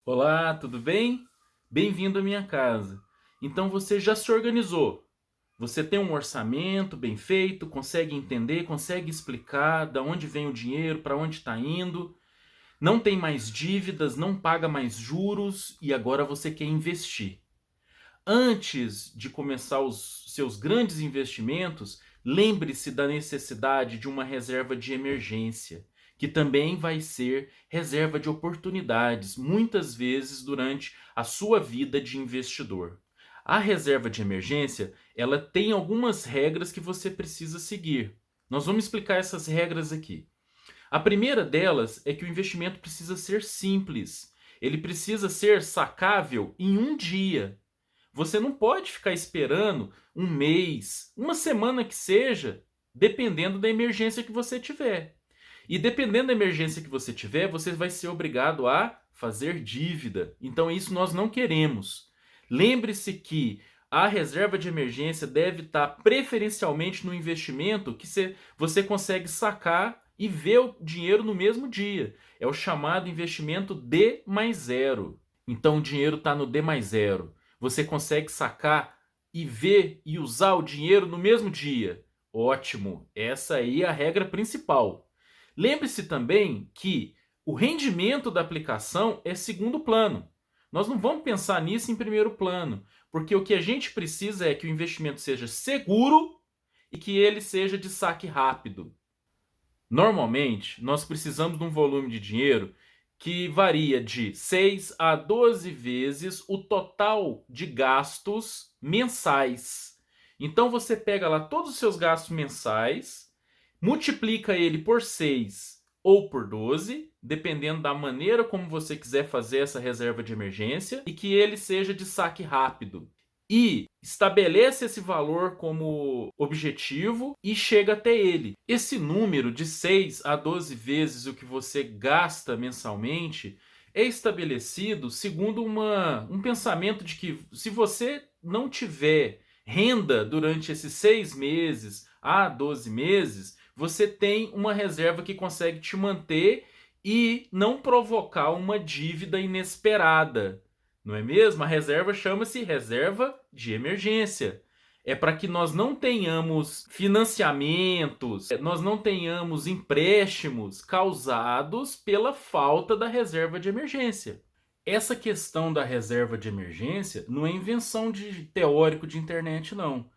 Olá, tudo bem? Bem-vindo à minha casa. Então você já se organizou? Você tem um orçamento bem feito, consegue entender, consegue explicar da onde vem o dinheiro, para onde está indo, não tem mais dívidas, não paga mais juros e agora você quer investir. Antes de começar os seus grandes investimentos, lembre-se da necessidade de uma reserva de emergência, que também vai ser reserva de oportunidades, muitas vezes durante a sua vida de investidor. A reserva de emergência, ela tem algumas regras que você precisa seguir. Nós vamos explicar essas regras aqui. A primeira delas é que o investimento precisa ser simples. Ele precisa ser sacável em um dia. Você não pode ficar esperando um mês, uma semana que seja, dependendo da emergência que você tiver. E dependendo da emergência que você tiver, você vai ser obrigado a fazer dívida. Então isso nós não queremos. Lembre-se que a reserva de emergência deve estar preferencialmente no investimento que você consegue sacar e ver o dinheiro no mesmo dia. É o chamado investimento D mais zero. Então o dinheiro está no D mais zero. Você consegue sacar e ver e usar o dinheiro no mesmo dia. Ótimo, essa aí é a regra principal. Lembre-se também que o rendimento da aplicação é segundo plano. Nós não vamos pensar nisso em primeiro plano, porque o que a gente precisa é que o investimento seja seguro e que ele seja de saque rápido. Normalmente, nós precisamos de um volume de dinheiro que varia de 6 a 12 vezes o total de gastos mensais. Então você pega lá todos os seus gastos mensais, multiplica ele por 6 ou por 12, dependendo da maneira como você quiser fazer essa reserva de emergência, e que ele seja de saque rápido. E estabelece esse valor como objetivo e chega até ele. Esse número de 6 a 12 vezes o que você gasta mensalmente é estabelecido segundo um pensamento de que se você não tiver renda durante esses 6 meses a 12 meses, você tem uma reserva que consegue te manter e não provocar uma dívida inesperada. Não é mesmo? A reserva chama-se reserva de emergência. É para que nós não tenhamos financiamentos, nós não tenhamos empréstimos causados pela falta da reserva de emergência. Essa questão da reserva de emergência não é invenção de teórico de internet, não.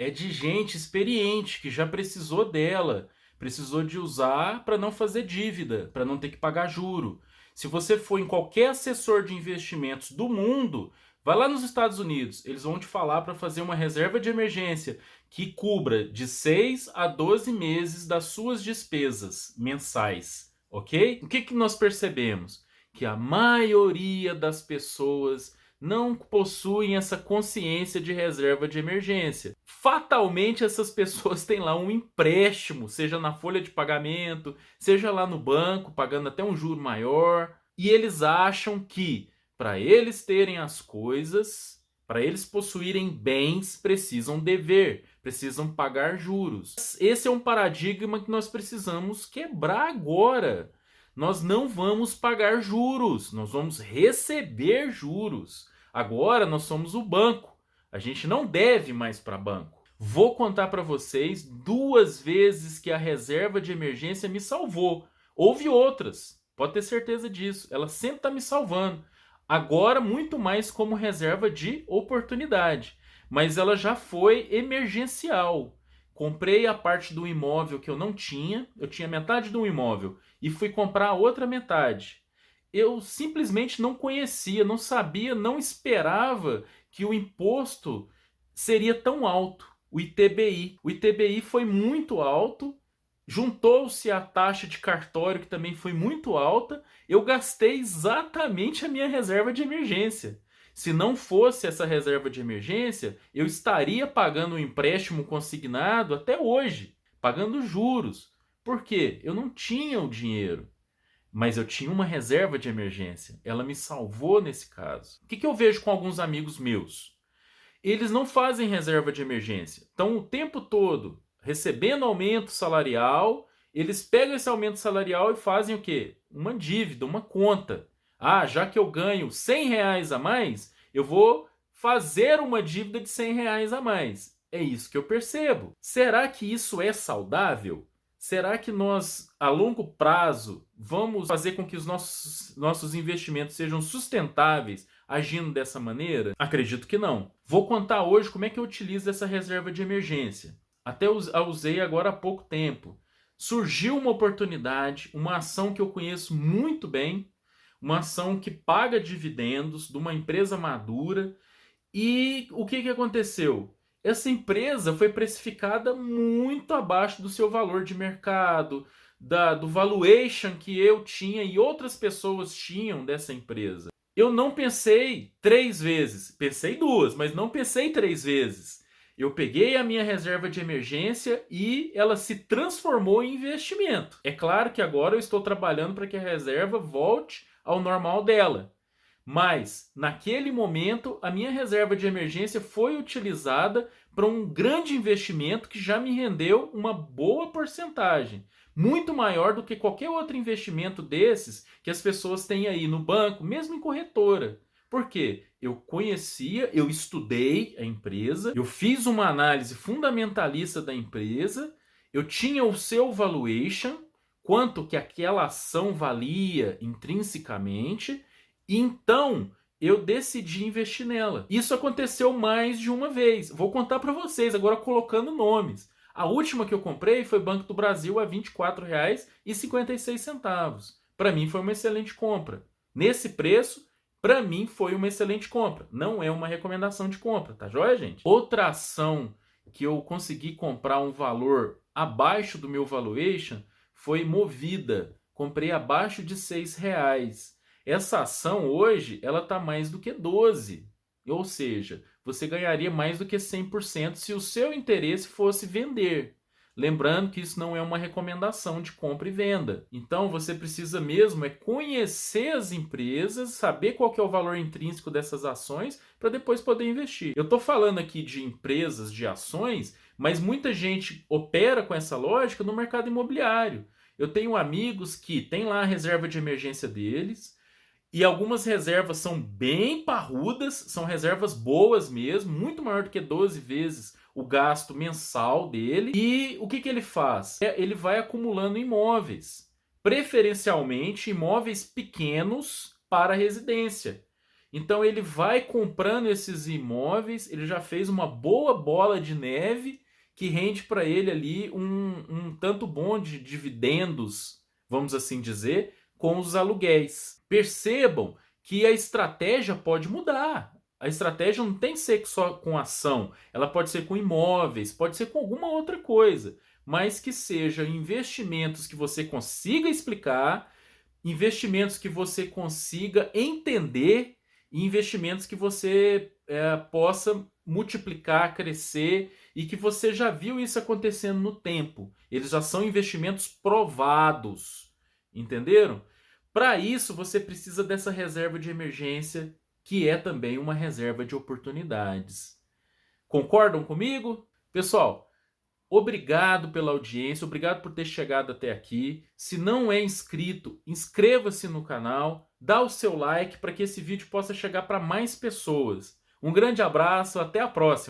É de gente experiente que já precisou dela, precisou de usar para não fazer dívida, para não ter que pagar juro. Se você for em qualquer assessor de investimentos do mundo, vai lá nos Estados Unidos, eles vão te falar para fazer uma reserva de emergência que cubra de 6 a 12 meses das suas despesas mensais, ok? O que nós percebemos? Que a maioria das pessoas não possuem essa consciência de reserva de emergência. Fatalmente, essas pessoas têm lá um empréstimo, seja na folha de pagamento, seja lá no banco, pagando até um juro maior, e eles acham que para eles terem as coisas, para eles possuírem bens, precisam dever, precisam pagar juros. Esse é um paradigma que nós precisamos quebrar agora. Nós não vamos pagar juros, nós vamos receber juros. Agora nós somos o banco. A gente não deve mais para banco. Vou contar para vocês 2 vezes que a reserva de emergência me salvou. Houve outras, pode ter certeza disso. Ela sempre está me salvando. Agora, muito mais como reserva de oportunidade. Mas ela já foi emergencial. Comprei a parte do imóvel que eu tinha metade do imóvel e fui comprar a outra metade. Eu simplesmente não conhecia, não sabia, não esperava que o imposto seria tão alto, o ITBI. O ITBI foi muito alto, juntou-se a taxa de cartório que também foi muito alta, eu gastei exatamente a minha reserva de emergência. Se não fosse essa reserva de emergência, eu estaria pagando um empréstimo consignado até hoje, pagando juros. Por quê? Eu não tinha o dinheiro, mas eu tinha uma reserva de emergência. Ela me salvou nesse caso. O que eu vejo com alguns amigos meus? Eles não fazem reserva de emergência. Estão o tempo todo recebendo aumento salarial, eles pegam esse aumento salarial e fazem o quê? Uma dívida, uma conta. Ah, já que eu ganho R$ 100 a mais, eu vou fazer uma dívida de R$ 100 a mais. É isso que eu percebo. Será que isso é saudável? Será que nós, a longo prazo, vamos fazer com que os nossos investimentos sejam sustentáveis agindo dessa maneira? Acredito que não. Vou contar hoje como é que eu utilizo essa reserva de emergência. Até a usei agora há pouco tempo. Surgiu uma oportunidade, uma ação que eu conheço muito bem, uma ação que paga dividendos de uma empresa madura. E o que aconteceu? Essa empresa foi precificada muito abaixo do seu valor de mercado, do valuation que eu tinha e outras pessoas tinham dessa empresa. Eu não pensei 3 vezes, pensei 2, mas não pensei 3 vezes. Eu peguei a minha reserva de emergência e ela se transformou em investimento. É claro que agora eu estou trabalhando para que a reserva volte ao normal dela. Mas, naquele momento, a minha reserva de emergência foi utilizada para um grande investimento que já me rendeu uma boa porcentagem. Muito maior do que qualquer outro investimento desses que as pessoas têm aí no banco, mesmo em corretora. Por quê? Eu conhecia, eu estudei a empresa, eu fiz uma análise fundamentalista da empresa, eu tinha o seu valuation, quanto que aquela ação valia intrinsecamente, então eu decidi investir nela. Isso aconteceu mais de uma vez. Vou contar para vocês agora colocando nomes. A última que eu comprei foi Banco do Brasil a R$ 24,56. Para mim foi uma excelente compra. Nesse preço, para mim foi uma excelente compra. Não é uma recomendação de compra, tá joia, gente? Outra ação que eu consegui comprar um valor abaixo do meu valuation foi Movida. Comprei abaixo de R$ 6. Essa ação hoje, ela está mais do que 12. Ou seja, você ganharia mais do que 100% se o seu interesse fosse vender. Lembrando que isso não é uma recomendação de compra e venda. Então você precisa mesmo é conhecer as empresas, saber qual que é o valor intrínseco dessas ações para depois poder investir. Eu estou falando aqui de empresas, de ações, mas muita gente opera com essa lógica no mercado imobiliário. Eu tenho amigos que têm lá a reserva de emergência deles, e algumas reservas são bem parrudas, são reservas boas mesmo, muito maior do que 12 vezes o gasto mensal dele. E o que ele faz? Ele vai acumulando imóveis, preferencialmente imóveis pequenos para residência. Então ele vai comprando esses imóveis, ele já fez uma boa bola de neve que rende para ele ali um tanto bom de dividendos, vamos assim dizer, com os aluguéis. Percebam que a estratégia pode mudar. A estratégia não tem que ser só com ação, ela pode ser com imóveis, pode ser com alguma outra coisa, mas que seja investimentos que você consiga explicar, investimentos que você consiga entender e investimentos que você possa multiplicar, crescer e que você já viu isso acontecendo no tempo. Eles já são investimentos provados, entenderam? Para isso, você precisa dessa reserva de emergência, que é também uma reserva de oportunidades. Concordam comigo? Pessoal, obrigado pela audiência, obrigado por ter chegado até aqui. Se não é inscrito, inscreva-se no canal, dá o seu like para que esse vídeo possa chegar para mais pessoas. Um grande abraço, até a próxima!